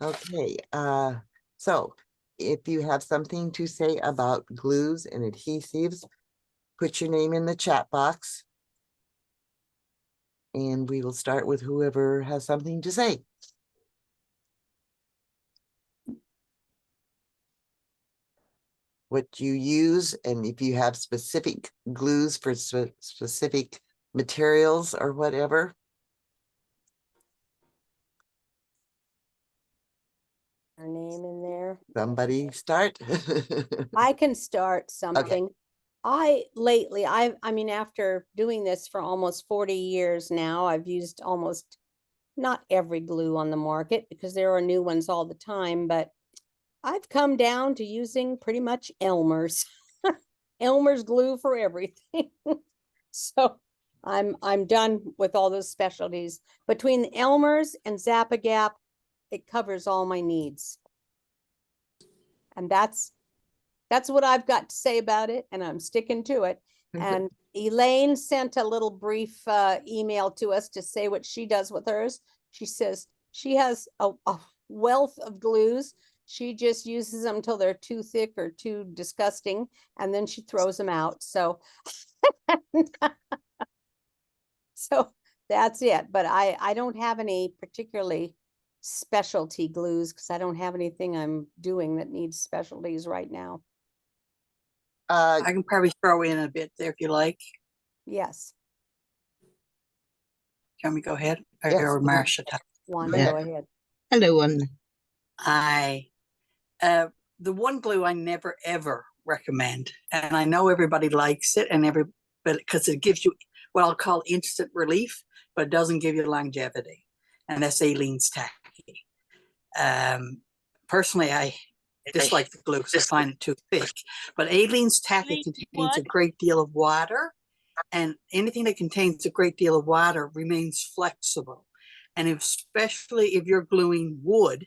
Okay, so if you have something to say about glues and adhesives, put your name in the chat box. And we will start with whoever has something to say. What you use, and if you have specific glues for specific materials or whatever. Her name in there. Somebody start. I can start something. Okay. I mean, after doing this for almost 40 years now, I've used almost not every glue on the market because there are new ones all the time, but I've come down to using pretty much Elmer's. Elmer's glue for everything. So I'm done with all those specialties. Between Elmer's and Zappa Gap, it covers all my needs. And that's what I've got to say about it, and I'm sticking to it. And Elaine sent a little brief email to us to say what she does with hers. She says she has a wealth of glues. She just uses them until they're too thick or too disgusting, and then she throws them out. So, so that's it. But I don't have any particularly specialty glues because I don't have anything I'm doing that needs specialties right now. I can probably throw in a bit there if you like. Yes. Can we go ahead? Yes. Or Marcia? Wanda, Yeah. go ahead. Hello, Wanda. The one glue I never ever recommend, and I know everybody likes it, but because it gives you what I'll call instant relief, but it doesn't give you longevity, and that's Aleene's Tacky. Personally, I dislike the glue because I find it too thick, but Aleene's Tacky contains a great deal of water, and anything that contains a great deal of water remains flexible, and especially if you're gluing wood,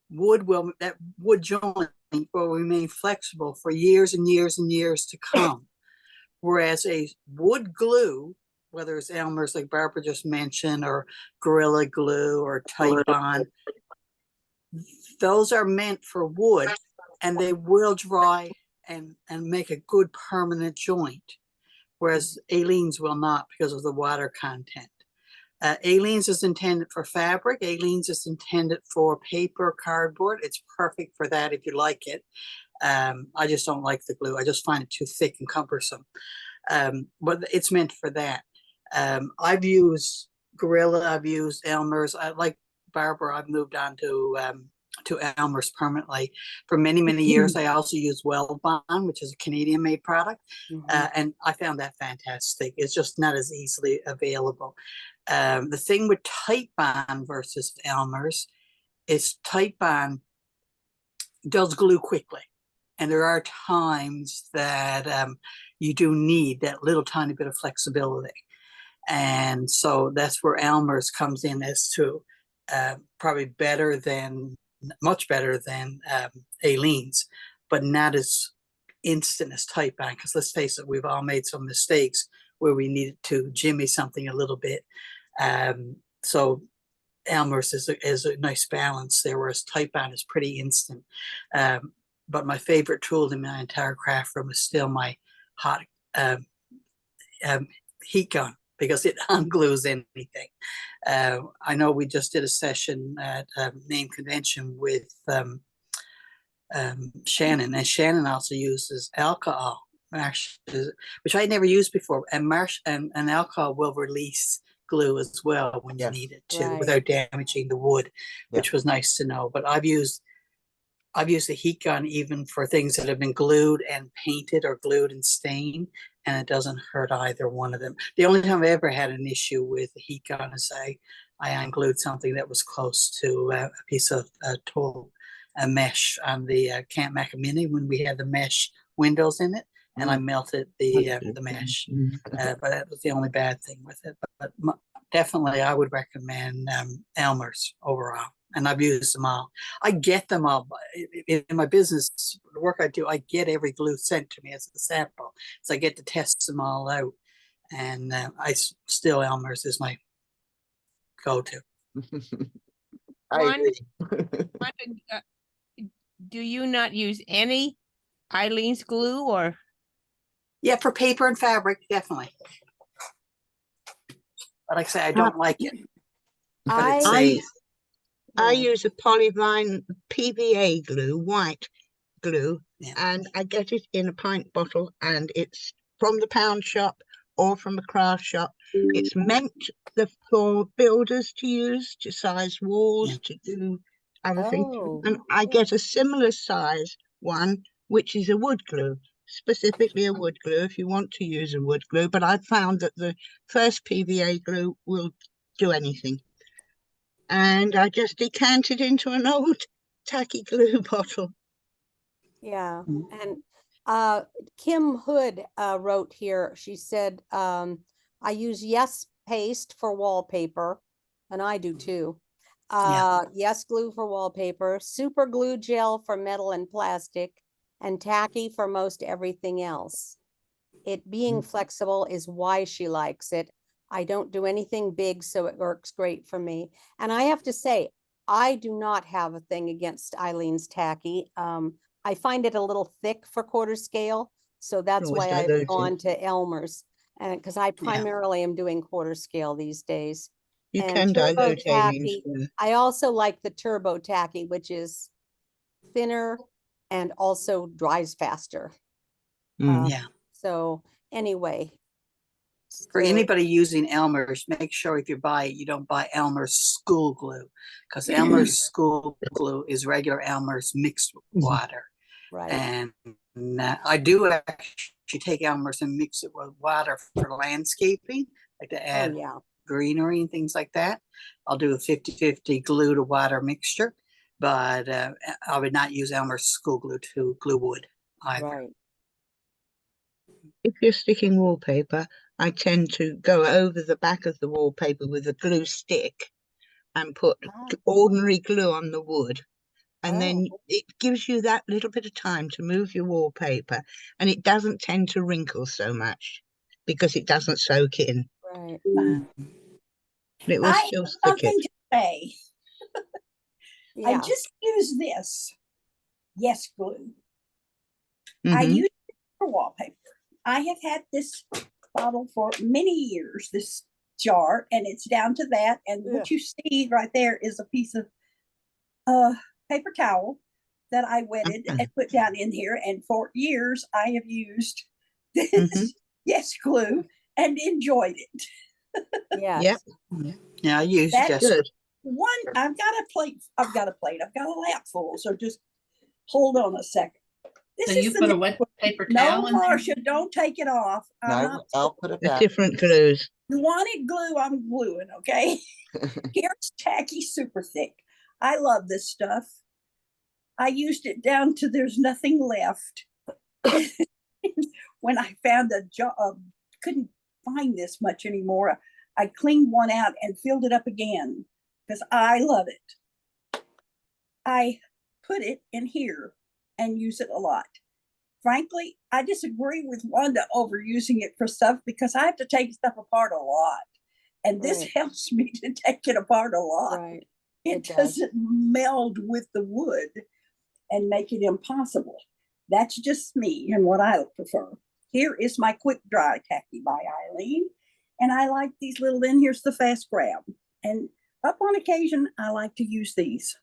that wood joint will remain flexible for years and years and years to come. Whereas a wood glue, whether it's Elmer's like Barbara just mentioned, or Gorilla Glue or Titebond, those are meant for wood, and they will dry and make a good permanent joint, whereas Aleene's will not because of the water content. Aleene's is intended for fabric. Aleene's is intended for paper, cardboard. It's perfect for that if you like it. I just don't like the glue. I just find it too thick and cumbersome. But it's meant for that. I've used Gorilla. I've used Elmer's. I like Barbara. I've moved on to Elmer's permanently for many, many years. I also use Wellbond, which is a Canadian-made product, and I found that fantastic. It's just not as easily available. The thing with Titebond versus Elmer's is Titebond does glue quickly, and there are times that you do need that little tiny bit of flexibility, and so that's where Elmer's comes in as to probably much better than Aleene's, but not as instant as Titebond, because let's face it, we've all made some mistakes where we needed to jimmy something a little bit. So Elmer's is a nice balance there, whereas Titebond is pretty instant. But my favorite tool in my entire craft room is still my hot heat gun, because it unglues anything. I know we just did a session at Name Convention with Shannon, and Shannon also uses alcohol, which I never used before, and alcohol will release glue as well when you need it to, without damaging the wood, which was nice to know. But I've used the heat gun even for things that have been glued and painted or glued and stained, and it doesn't hurt either one of them. The only time I ever had an issue with the heat gun is I unglued something that was close to a piece of a mesh on the Camp Macamini when we had the mesh windows in it, and I melted the mesh. But that was the only bad thing with it. But definitely, I would recommend Elmer's overall. And I've used them all. I get them all in my business, the work I do. I get every glue sent to me as a sample, so I get to test them all out. And Elmer's is my go-to. I Wanda, agree. Wanda, do you not use any Eileen's glue or? Yeah, for paper and fabric, definitely. But like I say, I don't like it. But it's I, I yeah. use a polyvinyl PVA glue, white glue, Yeah. and I get it in a pint bottle, and it's from the pound shop or from a craft shop. It's meant for builders to use to size walls, to do other things. Oh, And I get a similar size one, which is a wood glue, specifically a wood glue if you want to use a wood glue. But I found that the first PVA glue will do anything. And I just decanted into an old tacky glue bottle. yeah. Mm. And Kim Hood wrote here, she said, I use Yes Paste for wallpaper, and I do too. Yes Glue for wallpaper, Super Glue Gel for metal and plastic, and Tacky for most everything else. It being flexible is why she likes it. I don't do anything big, so it works great for me. And I have to say, I do not have a thing against Eileen's Tacky. I find it a little thick for quarter scale, so that's Always why I've diluted. gone to Elmer's, and because I primarily am doing quarter scale these days. You And can Turbo dilute Eileen's Tacky, glue. I also like the Turbo Tacky, which is thinner and also dries faster. Mm. Yeah. So anyway. For so- anybody using Elmer's, make sure if you buy it, you don't buy Elmer's school glue, because Elmer's school glue is regular Elmer's mixed with water. Right. And I do actually take Elmer's and mix it with water for landscaping, like to Oh, add yeah. greenery and things like that. I'll do a 50-50 glue to water mixture, but I would not use Elmer's school glue to glue wood either. Right. If you're sticking wallpaper, I tend to go over the back of the wallpaper with a glue stick and put Ah. ordinary glue on the wood. And then Oh. it gives you that little bit of time to move your wallpaper, and it doesn't tend to wrinkle so much because it doesn't soak in. Right. It will I still have stick it. something to say. I Yeah. just use this Yes Glue. I Mhm. use it for wallpaper. I have had this bottle for many years, this jar, and it's down to that. And what you see right there is a piece of paper towel that I wetted and put down in here. And for years, I have used this Mhm. Yes Glue and enjoyed it. Yes. Yep. Yeah, I use That's just Good. one. I've got a plate. I've got a lap full. So just hold on a second. This So is you the put a next wet one. paper No, towel in there? Marcia, don't take it off. I'm No, not. I'll put it The back. different glues. You wanted glue, I'm gluing, okay? Here's Tacky Super Thick. I love this stuff. I used it down to there's nothing left. When I found a job, couldn't find this much anymore. I cleaned one out and filled it up again because I love it. I put it in here and use it a lot. Frankly, I disagree with Wanda overusing it for stuff because I have to take stuff apart a lot. And this Right. helps me to take it apart a lot. Right. It It does. doesn't meld with the wood and make it impossible. That's just me and what I prefer. Here is my quick dry tacky by Eileen. And I like these little, then here's the fast grab. And up on occasion, I like to use these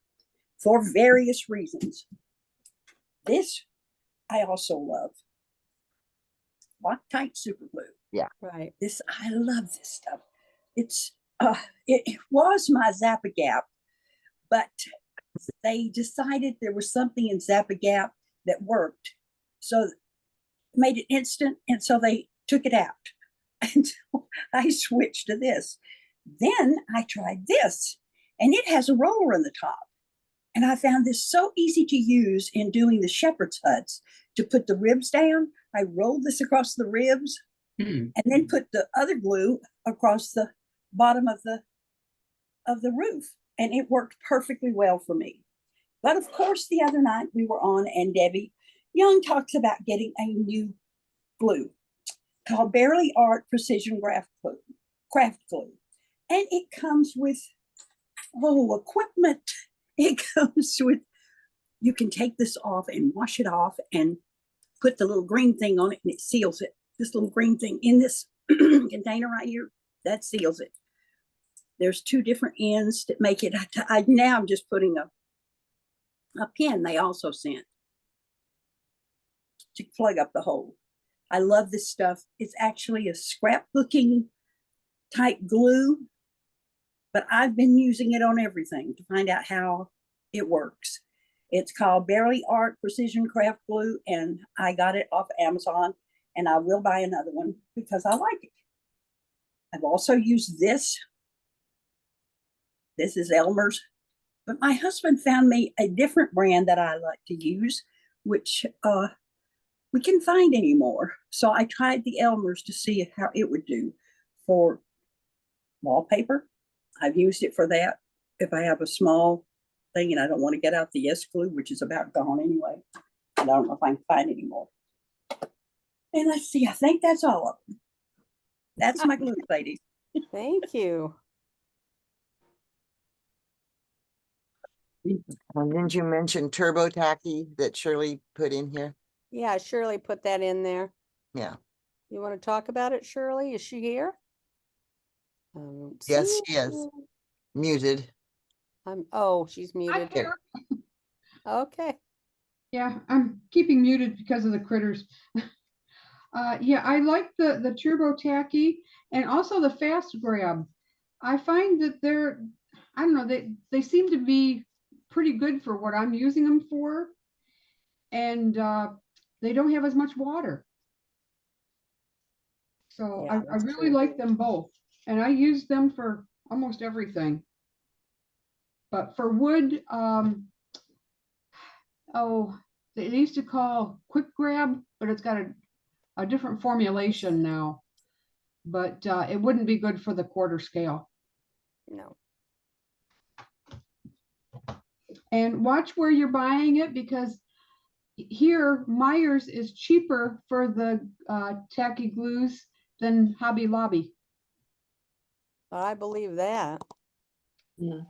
for various reasons. This I also love. Loctite super glue. Right. This, I love this stuff. It's it was my Zappa Gap, but they decided there was something in Zappa Gap that worked. So made it instant, and so they took it out. And so I switched to this. Then I tried this, and it has a roller in the top. And I found this so easy to use in doing the shepherd's huts to put the ribs down. I rolled this across the ribs and then put the other glue across the bottom of the roof. And it worked perfectly well for me. But of course, the other night we were on, and Debbie Young talks about getting a new glue called Barely Art Precision Craft Glue. And it comes with Oh, equipment. It comes with, you can take this off and wash it off and put the little green thing on it and it seals it. This little green thing in this container right here, that seals it. There's two different ends that make it. Now I'm just putting a pin they also sent to plug up the hole. I love this stuff. It's actually a scrapbooking type glue, but I've been using it on everything to find out how it works. It's called Barely Art Precision Craft Glue, and I got it off Amazon, and I will buy another one because I like it. I've also used this. This is Elmer's, but my husband found me a different brand that I like to use, which we can't find anymore. So I tried the Elmer's to see how it would do for wallpaper. I've used it for that. If I have a small thing and I don't want to get out the Yes glue, which is about gone anyway, I don't know if I can find it anymore. And let's see, I think that's all of them. That's my glue, ladies. Thank you. Didn't you mention turbo tacky that Shirley put in here? Yeah, Shirley put that in there. Yeah. You want to talk about it, Shirley? Is she here? Yes, she is. Muted. Oh, she's I'm muted. here. Okay. Yeah, I'm keeping muted because of the critters. Yeah, I like the turbo tacky and also the fast grab. I find that I don't know, they seem to be pretty good for what I'm using them for. And they don't have as much water. So Yeah, I that's really true. like them both. And I use them for almost everything. But for wood, they used to call quick grab, but it's got a different formulation now. But it wouldn't be good for the quarter scale. No. And watch where you're buying it, because here Myers is cheaper for the tacky glues than Hobby Lobby. I believe that. And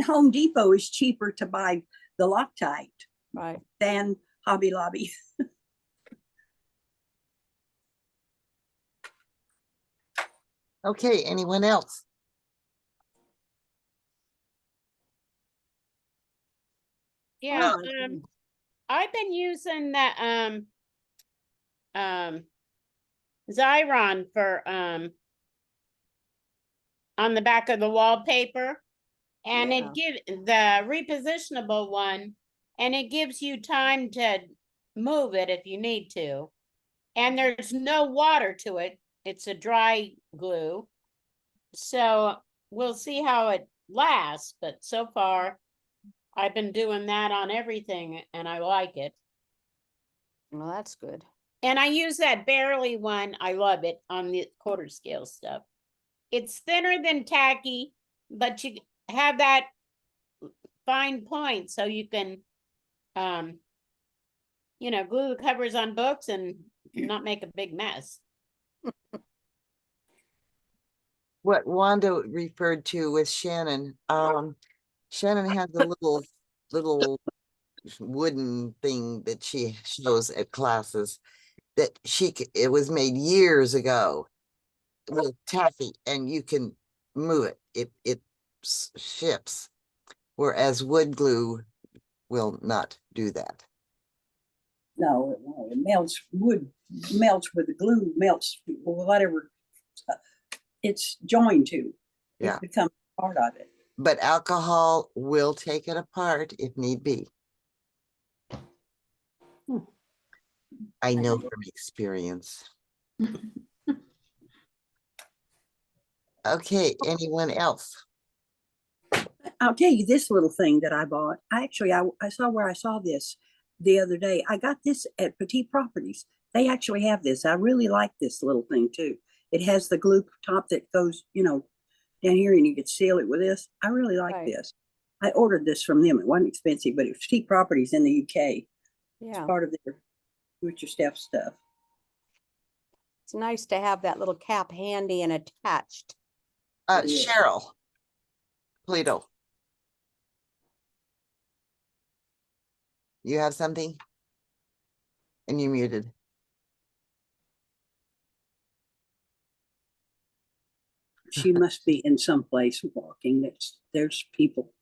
Home Depot is cheaper to buy the Loctite Right. than Hobby Lobby. Okay, anyone else? Yeah, Oh, I've been using that Xyron for on the back of the wallpaper, and Yeah. it give the repositionable one, and it gives you time to move it if you need to. And there's no water to it. It's a dry glue. So we'll see how it lasts, but so far I've been doing that on everything and I like it. Well, that's good. And I use that Barely one. I love it on the quarter scale stuff. It's thinner than tacky, but you have that fine point so you can, glue the covers on books and not make a big mess. What Wanda referred to with Shannon, Shannon has a little wooden thing that she shows at classes that it was made years ago with taffy, and you can move it. It ships, whereas wood glue will not do that. No, it won't. It melts. Wood melts with the glue, melts whatever it's joined to. Yeah. It becomes part of it. But alcohol will take it apart if need be. I know from experience. Okay, anyone else? I'll tell you this little thing that I bought. I saw where I saw this the other day. I got this at Petite Properties. They actually have this. I really like this little thing too. It has the glue top that goes, down here, and you could seal it with this. I really like Right. this. I ordered this from them. It wasn't expensive, but it was Petite Properties in the UK. Yeah. It's part of their do-it-yourself stuff. It's nice to have that little cap handy and attached. It is. Cheryl, Polito. You have something? And you're muted. She must be in some place walking. There's people.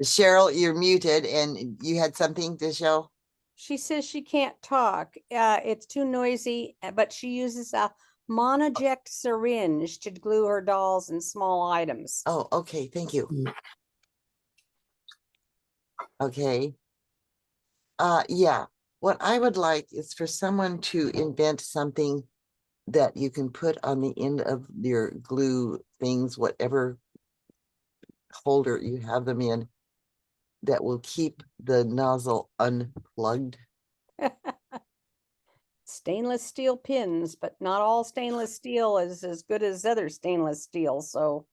Cheryl, you're muted and you had something to show? She says she can't talk. It's too noisy, but she uses a monoject syringe to glue her dolls and small items. Oh, okay, thank you. Okay. Yeah, what I would like is for someone to invent something that you can put on the end of your glue things, whatever holder you have them in, that will keep the nozzle unplugged. Stainless steel pins, but not all stainless steel is as good as other stainless steel. So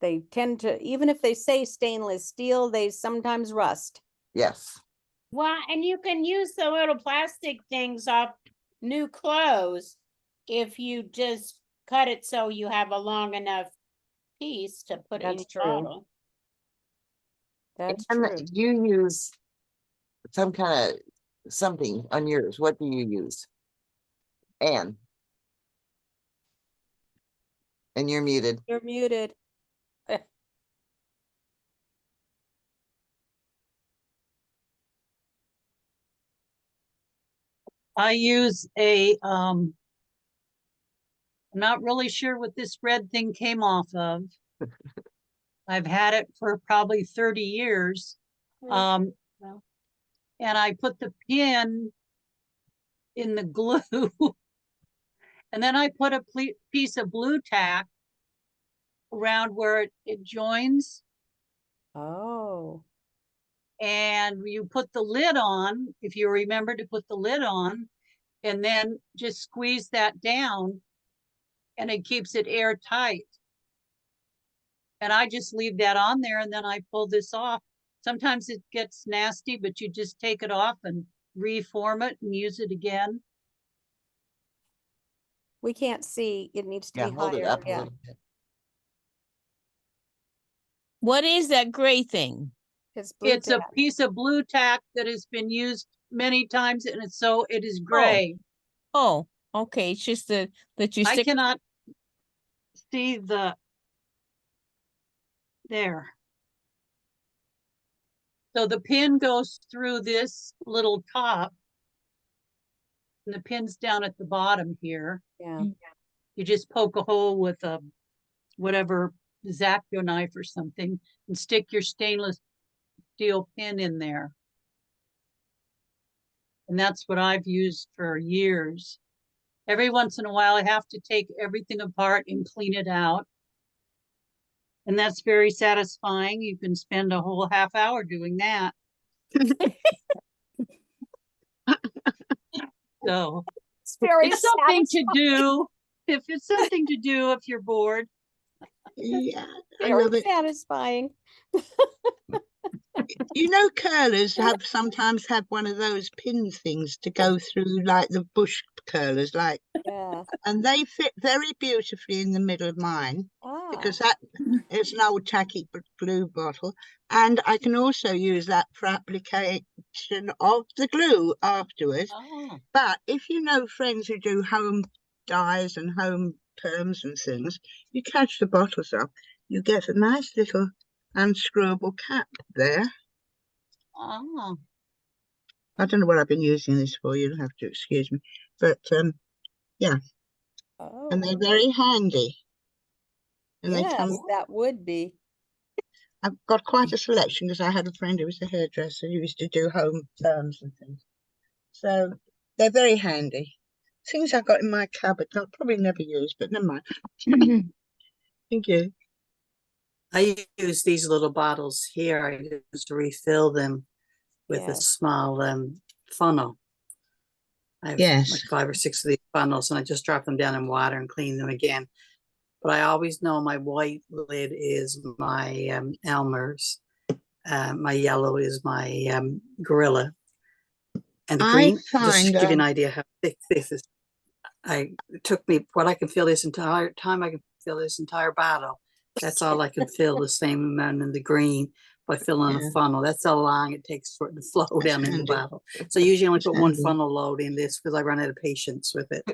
they tend to, even if they say stainless steel, they sometimes rust. Yes. Well, and you can use the little plastic things off new clothes if you just cut it so you have a long enough piece to put in That's your true. bottle. That's And true. you use some kind of something on yours. What do you use? Anne. And you're muted. You're muted. I use I'm not really sure what this red thing came off of. I've had it for probably 30 years. And I put the pin in the glue and then I put a piece of blue tack around where it joins. Oh. And you put the lid on, if you remember to put the lid on, and then just squeeze that down and it keeps it airtight. And I just leave that on there and then I pull this off. Sometimes it gets nasty, but you just take it off and reform it and use it again. We can't see. It needs to Yeah, be hold it higher. up a Yeah. little bit. What is that gray thing? It's blue It's a tack. piece of blue tack that has been used many times and it is Oh, gray. oh, okay. It's just that you I stick. cannot see there. So the pin goes through this little top and the pin's down at the bottom here. Yeah. You just poke a hole with a whatever X-Acto knife or something and stick your stainless steel pin in there. And that's what I've used for years. Every once in a while, I have to take everything apart and clean it out. And that's very satisfying. You can spend a whole half hour doing that. So It's very it's something to satisfying. do. If it's something to do if you're bored. Yeah, I Very love it. satisfying. You know, curlers sometimes have one of those pin things to go through, like the bush curlers, like, Yeah. and they fit very beautifully in the middle of mine Ah. because that is an old tacky glue bottle, and I can also use that for application of the glue afterwards. Oh. But if you know friends who do home dyes and home perms and things, you catch the bottles up, you get a nice little unscrewable cap there. Oh. I don't know what I've been using this for, you'll have to excuse me. But yeah, Oh. and they're very handy. And they Yes, come, that would be. I've got quite a selection because I had a friend who was a hairdresser who used to do home perms and things. So they're very handy. Things I've got in my cupboard I'll probably never use, but never mind. Thank you. I use these little bottles here. I just refill them with a Yes. small funnel. I have Yes. like 5 or 6 of these funnels, and I just drop them down in water and clean them again. But I always know my white lid is my Elmer's. My yellow is my Gorilla. And the I green, just to find give you an idea how thick this is. It took me, what I can feel this entire time, I can fill this entire bottle. That's all I could fill, the same amount in the green by filling Yeah. a funnel. That's how long it takes for it to flow That's down in the handy. bottle. So usually I only That's put one handy. funnel load in this because I run out of patience with it.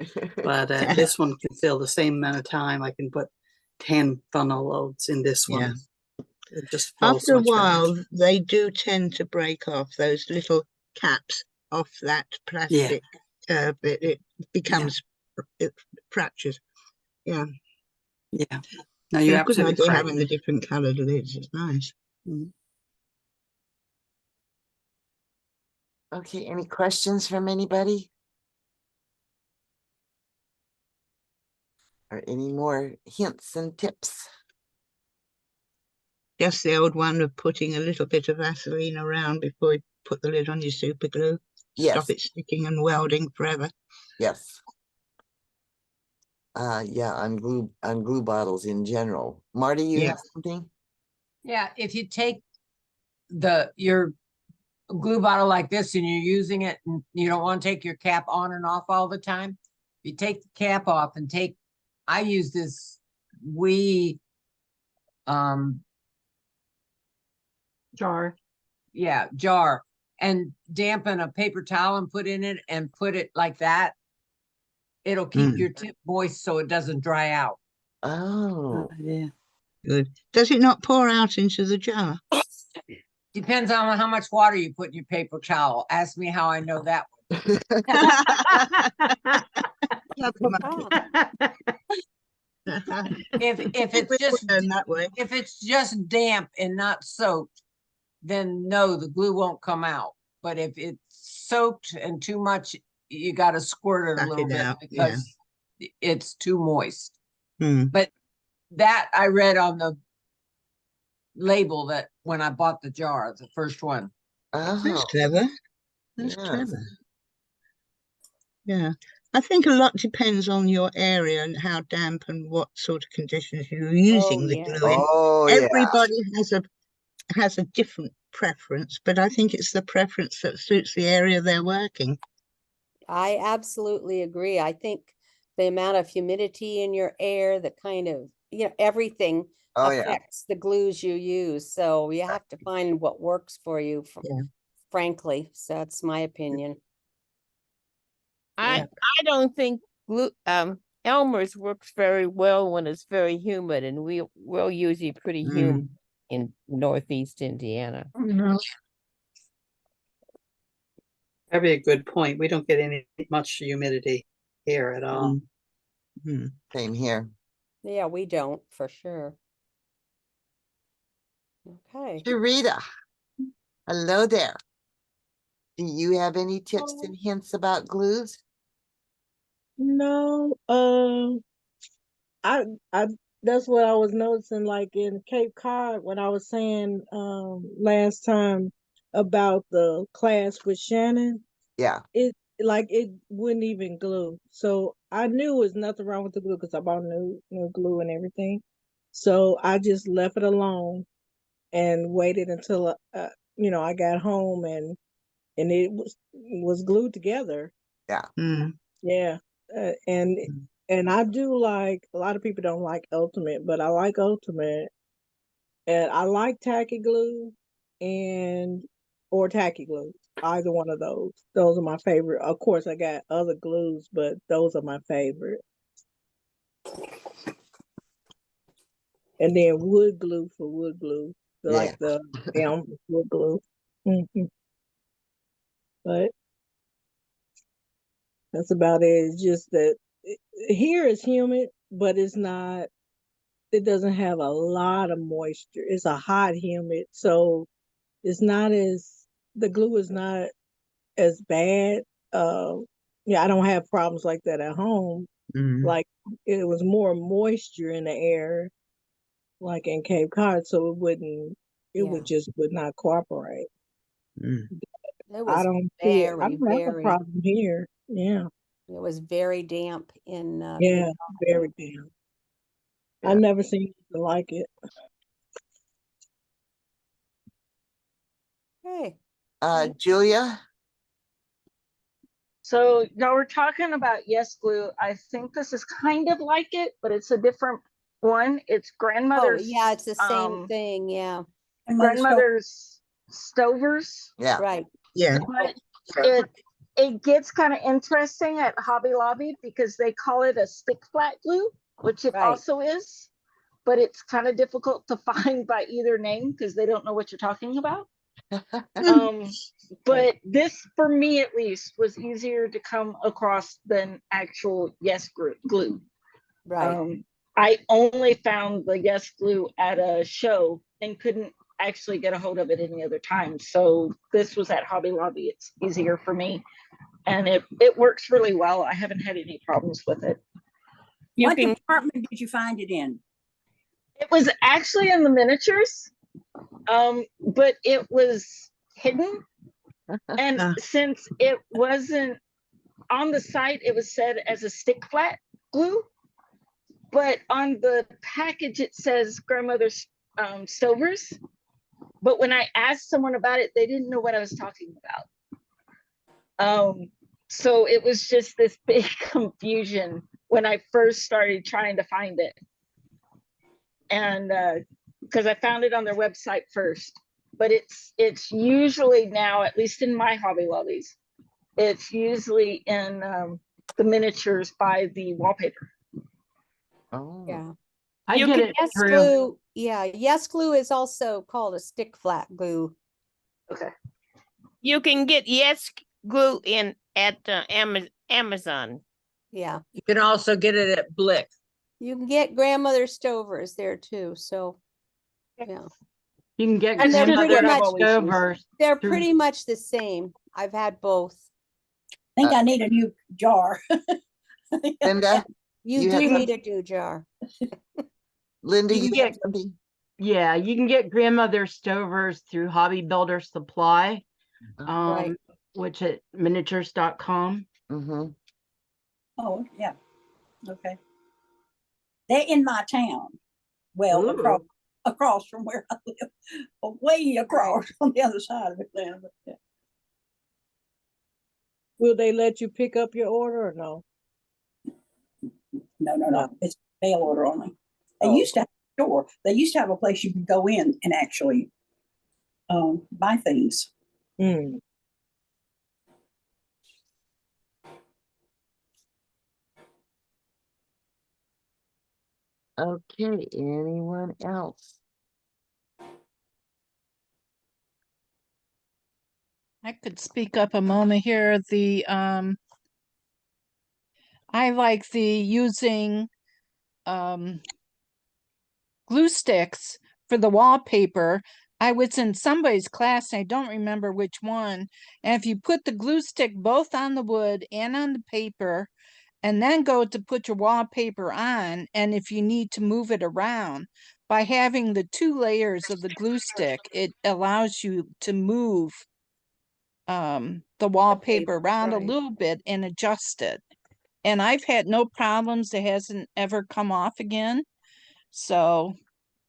But this one can fill the same amount of time. I can put 10 funnel loads in this one. Yeah. It just flows After a much better. while, they do tend to break off those little caps off that plastic. It becomes it fractures. Yeah. Yeah. No, you're Good absolutely idea right. having the different coloured lids. It's nice. Mhm. Okay, any questions from anybody? Or any more hints and tips? Just the old one of putting a little bit of Vaseline around before you put the lid on your super glue. Stop Yes, it sticking and welding forever. yes. Yeah, on glue bottles in general. Marty, you Yeah. have something? Yeah, if you take your glue bottle like this and you're using it and you don't want to take your cap on and off all the time, you take the cap off and I use this wee Jar. jar and dampen a paper towel and put in it and put it like that. It'll keep your tip moist so it doesn't dry out. Oh, Yeah. Good. Does it not pour out into the jar? Depends on how much water you put in your paper towel. Ask me how I know that Oh, If it's just that way. if it's just damp and not soaked, then no, the glue won't come out. But if it's soaked and too much, you got to squirt it a Suck little it bit out, because it's too moist. Hmm. But that I read on the label that when I bought the jar, the first one. That's oh, clever. That's yes. clever. Yeah. I think a lot depends on your area and how damp and what sort of conditions you're using the yeah. glue in. Oh, yeah. Everybody has a different preference, but I think it's the preference that suits the area they're working. I absolutely agree. I think the amount of humidity in your air, the kind of, everything Oh, yeah. affects the glues you use. So you have to find what works for you, Yeah. frankly. So that's my opinion. I Yeah. I don't think Elmer's works very well when it's very humid, and we're usually pretty humid in Northeast Indiana. No. That'd be a good point. We don't get any much humidity here at all. Mm. Same here. Yeah, we don't for sure. Okay. Sharita, hello there. Do you have any tips and hints about glues? No, I that's what I was noticing, like in Cape Cod, when I was saying last time about the class with Shannon, Yeah. it wouldn't even glue. So I knew there was nothing wrong with the glue because I bought new glue and everything. So I just left it alone and waited until I got home and it was glued together. Yeah. Yeah. And I do like, a lot of people don't like Ultimate, but I like Ultimate. And I like tacky glue or tacky glue. Either one of those. Those are my favorite. Of course, I got other glues, but those are my favorite. And then wood glue for wood glue. Like the elm wood glue. But that's about it. It's just that here is humid, but it doesn't have a lot of moisture. It's a hot humid, so the glue is not as bad. I don't have problems like that at home. Like it was more moisture in the air, like in Cape Cod, so would not cooperate. It I was don't see it. I very, don't have a very, problem here. Yeah. it was very damp in Yeah, Cape very damn. Yeah. I've never seen anything like it. Cod. Julia? So y'all were talking about Yes Glue. I think this is kind of like it, but it's a different one. It's Oh, grandmother's. yeah, it's the same um, thing, yeah, And Mother Stove- Grandmother's Stovers. Yeah. right, Yeah. But it gets kind of interesting at Hobby Lobby because they call it a stick flat glue, which it Right. also is, but it's kind of difficult to find by either name because they don't know what you're talking about. But this, for me at least, was easier to come across than actual Yes glue. right. I only found the Yes glue at a show and couldn't actually get a hold of it any other time. So this was at Hobby Lobby. It's easier for me. And it works really well. I haven't had any problems with it. You What can, department did you find it in? It was actually in the miniatures, but it was hidden. And since it wasn't on the site, it was said as a stick flat glue. But on the package, it says grandmother's Stovers. But when I asked someone about it, they didn't know what I was talking about. So it was just this big confusion when I first started trying to find it. And because I found it on their website first, but it's usually now, at least in my Hobby Lobbies, it's usually in the miniatures by the wallpaper. Oh. Yeah. I You get can it Yes through. glue, yeah, Yes glue is also called a stick flat glue. Okay. you can get Yes glue in at Amazon. Yeah, You can also get it at Blick. you can get grandmother Stovers there too, so, yeah. You can get And they're That's just pretty what I've much, always used. Stovers. they're through- pretty much the same. I've had both. I think I need a new jar. Linda, You You had do some- need a do jar. Linda, You you can have get- something? Yeah, you can get grandmother Stovers through Hobby Builder Supply, Right. which at miniatures.com. Mm-hmm. Oh, yeah. Okay. They're in my town. Well, Ooh. across from where I live, way across on the other side of Atlanta. But yeah. Will they let you pick up your order or no? No. It's mail order only. They Oh, used to have a store. They used to have a place you could go in and actually buy things. Mm. Okay, anyone else? I could speak up a moment here. I like the using glue sticks for the wallpaper. I was in somebody's class, I don't remember which one. And if you put the glue stick both on the wood and on the paper, and then go to put your wallpaper on, and if you need to move it around, by having the 2 layers of the glue stick, it allows you to move the wallpaper around a right. little bit and adjust it. And I've had no problems. It hasn't ever come off again. So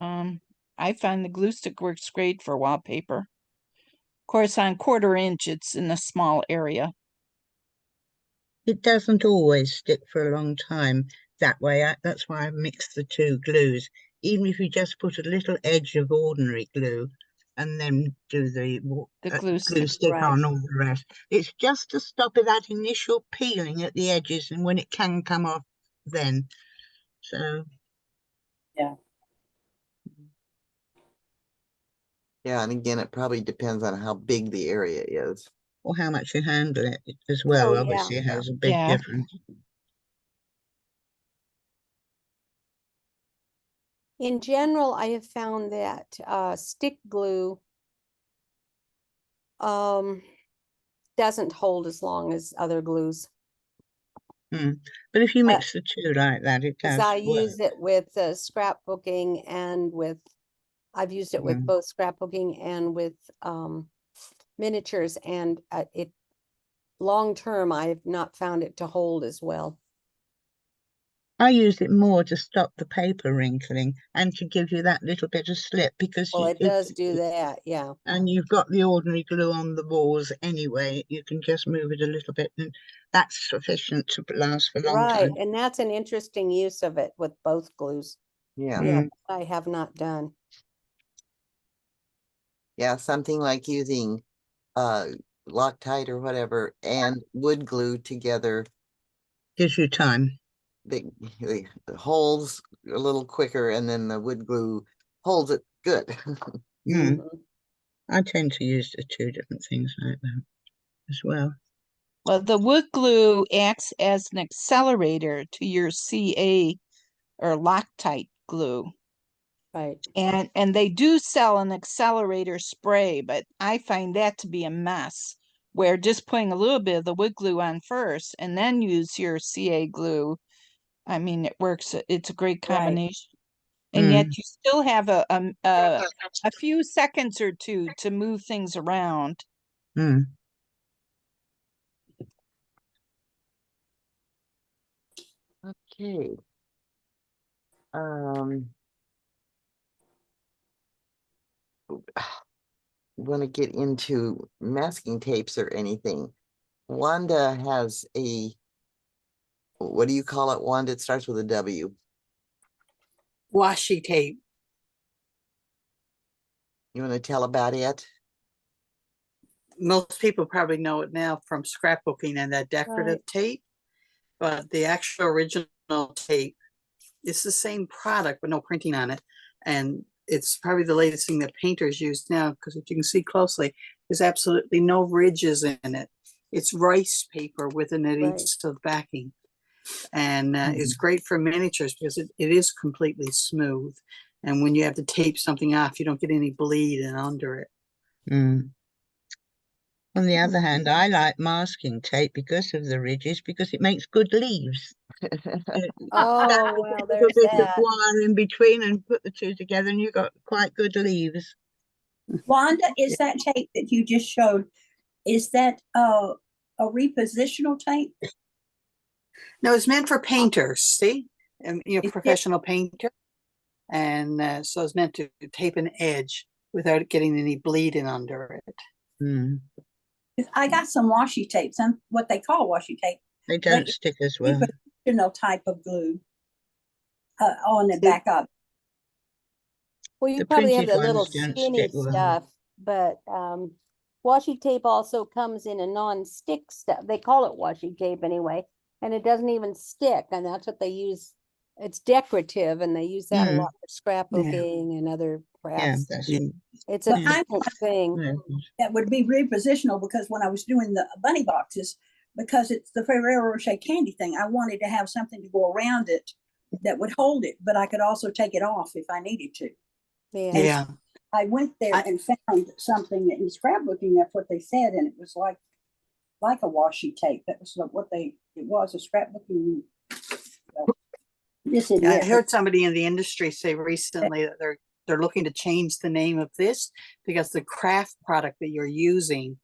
I find the glue stick works great for wallpaper. Of course, on 1/4 inch, it's in a small area. It doesn't always stick for a long time that way. That's why I mix the 2 glues. Even if you just put a little edge of ordinary glue and then do the glue stick, stick right. on all the rest. It's just to stop it, that initial peeling at the edges, and when it can come off then. So Yeah, and again, it probably depends on how big the area is. or how much you handle it as well. Oh, yeah. Obviously, it has a big Yeah. difference. In general, I have found that stick glue doesn't hold as long as other glues. But if you mix the 2 like that, it Because does I work. use it with scrapbooking and I've used it with both scrapbooking and with miniatures, and it long term I have not found it to hold as well. I use it more to stop the paper wrinkling and to give you that little bit of slip because Well, it does do that, yeah. and you've got the ordinary glue on the walls anyway. You can just move it a little bit, and that's sufficient to last for a long Right, time. and that's an interesting use of it with both glues. Yeah. Yeah, I have not done. Yeah, something like using Loctite or whatever and wood glue together, Gives you time. the holds a little quicker, and then the wood glue holds it good. Mm. Mhm. I tend to use the two different things like that as well. Well, the wood glue acts as an accelerator to your CA or Loctite glue. Right. And they do sell an accelerator spray, but I find that to be a mess. Where just putting a little bit of the wood glue on first and then use your CA glue. I mean, it works. It's a great Right. combination. And yet Mm. you still have a few seconds or two to move things around. Mm. Okay. Um, want to get into masking tapes or anything. Wanda has a, what do you call it, Wanda? It starts with a W. Washi tape. You want to tell about it? Most people probably know it now from scrapbooking and that decorative Right. tape, but the actual original tape, it's the same product but no printing on it. And it's probably the latest thing that painters use now, because if you can see closely, there's absolutely no ridges in it. It's rice paper with an Right. adhesive backing. And it's great for miniatures because it is completely smooth. And when you have to tape something off, you don't get any bleed and under it. Mm. On the other hand, I like masking tape because of the ridges, because it makes good leaves. Oh, A well, little there's bit of that. wire in between and put the two together and you've got quite good leaves. Wanda, is that tape that you just showed, is that a repositional tape? No, it's meant for painters, see? You're a Is it- professional painter. And so it's meant to tape an edge without getting any bleeding under it. Mm. I got some washi tape, some what they call washi tape. They don't stick as well. Repositional type of glue on the back of. Well, you The probably have printed the little ones don't skinny stick well. stuff, but washi tape also comes in a non-stick stuff. They call it washi tape anyway, and it doesn't even stick, and that's what they use. It's decorative, and they use that a Mm. lot for scrapbooking and other Yeah, crafts. that's Yeah. It's a Well, I different thing. yeah. that would be repositional, because when I was doing the bunny boxes, because it's the Ferrero Rocher candy thing, I wanted to have something to go around it that would hold it, but I could also take it off if I needed to. Yeah. And Yeah. I went there and found something that in scrapbooking, that's what they said, and it was like a washi tape. That was what it was, a scrapbooking. Yes, it I is. heard somebody in the industry say recently that they're looking to change the name of this because the craft product that you're using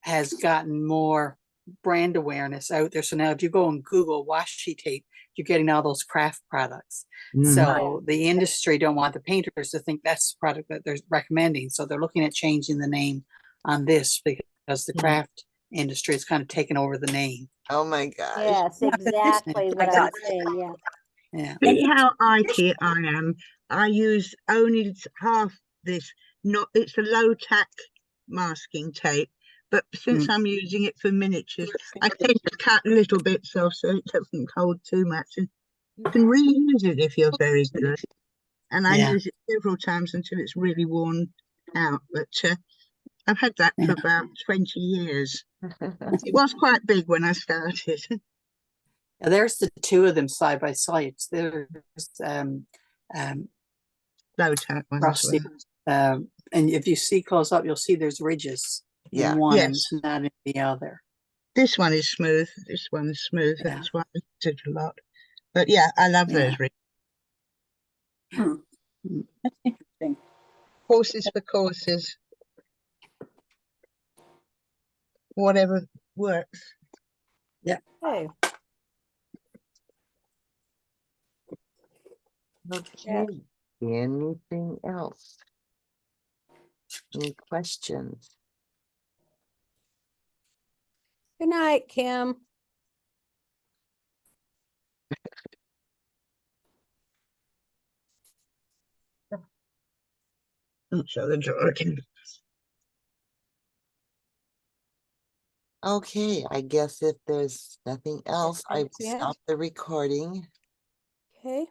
has gotten more brand awareness out there. So now if you go and Google washi tape, you're getting all those craft products. Mm. So the industry don't want the painters to think that's the product that they're recommending. So they're looking at changing the name on this because the craft industry is kind of taking over the name. Oh my gosh. Yes, exactly what I'm saying. Yeah. Yeah. See how IT I am. I use only half this. Not it's a low tack masking tape, but since I'm using it for miniatures, I tend to cut little bits off so it doesn't hold too much. And you can reuse it if you're very good. And I Yeah. use it several times until it's really worn out. But I've had that for about 20 years. It was quite big when I started. Now, there's the two of them side by side. There's Low tack one as Rusty. well. And if you see close up, you'll see there's ridges Yeah. in one and Yes. it's not in the other. This one is smooth. This one is smooth. Yeah. That's why I use it a lot. But yeah, I love Yeah. those rings. That's interesting. Horses for courses. Whatever works. Hey. Okay. Anything else? Any questions? Good night, Kim. I'll show the drawer again. Okay, I guess if there's nothing else, I will else you have? stop the recording. Okay.